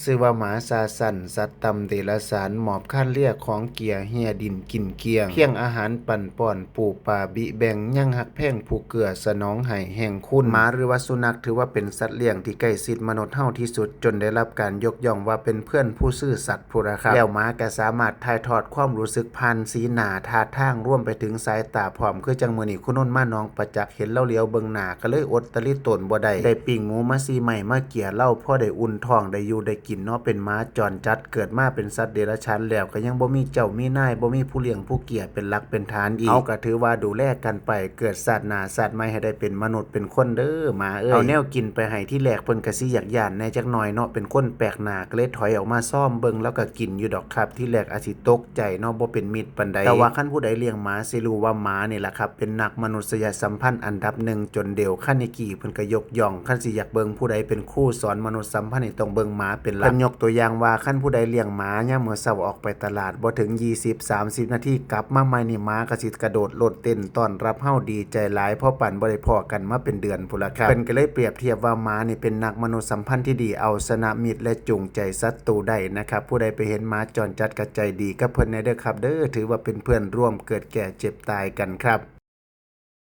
ชื่อว่าหมาซาสันสัตว์ตำเดรัจฉานหมอบข้านเรียกของเกียเฮียดินกินเกียงเพียงอาหารปั่นป่อนปูป่าบิแบ่งยังหักแพงผู้เกือสนองให้แห่งคุณหมาหรือว่าสุนัขถือว่าเป็นสัตว์เลี้ยงที่ใกล้ชิดมนุษย์เฮาที่สุดจนได้รับการยกย่องว่าเป็นเพื่อนผู้ซื่อสัตย์ผู้ราคาแล้วหมาก็สามารถถ่ายทอดความรู้สึกผ่านสีหน้าท่าทางรวมไปถึงสายตาพร้อมคือจังมื้อนี้คุณนนท์มาน้องประจักษ์เห็นเล่าเลี้ยวเบิ่งหน้าก็เลยอดตะลิตนบ่ได้ปิ้งหมูมาซีใหม่มาเกี่ยเล่าพอได้อุ่นท้องได้อยู่ได้กินเนาะเป็นหมาจรจัดเกิดมาเป็นสัตว์เดรัจฉานแล้วก็ยังบ่มีเจ้ามีนายบ่มีผู้เลี้ยงผู้เกียรเป็นหลักเป็นฐานอีกเอาก็ถือว่าดูแลกันไปเกิดชาติหน้าชาติใหม่ให้ได้เป็นมนุษย์เป็นคนเด้อหมาเอาแนวกินไปให้ที่แรกเพิ่นก็สิอยากย่านแน่จักหน่อยเนาะเป็นคนแปลกหน้าก็เลยถอยออกมาซ่อมเบิ่งแล้วก็กินอยู่ดอกครับที่แรกอาจสิตกใจเนาะบ่เป็นมิตรปานใดแต่ว่าคันผู้ใดเลี้ยงหมาสิรู้ว่าหมานี่ล่ะครับเป็นนักมนุษยสัมพันธ์อันดับหนึ่งจนเดียวคันนิกี้เพิ่นก็ยกย่องคันสิอยากเบิ่งผู้ใดเป็นครูสอนมนุษยสัมพันธ์นี่ต้องเบิ่งหมาเป็นหลักเพิ่นยกตัวอย่างว่าคันผู้ใดเลี้ยงหมายามมื้อเช้าออกไปตลาดบ่ถึง20-30นาทีกลับมาใหม่นี่หมาก็สิกระโดดโลดเต้นต้อนรับเฮาดีใจหลายเพราะปานบ่ได้พ้อกันมาเป็นเดือนพุ่นล่ะครับเพิ่นก็เลยเปรียบเทียบว่าหมานี่เป็นนักมนุษยสัมพันธ์ที่ดีเอาชนะมิตรและจูงใจศัตรูได้นะครับผู้ใดไปเห็นหมาจรจัดก็ใจดีกับเพิ่นแน่เด้อครับเด้อถือว่าเป็นเพื่อนร่วมเกิดแก่เจ็บตายกันครับ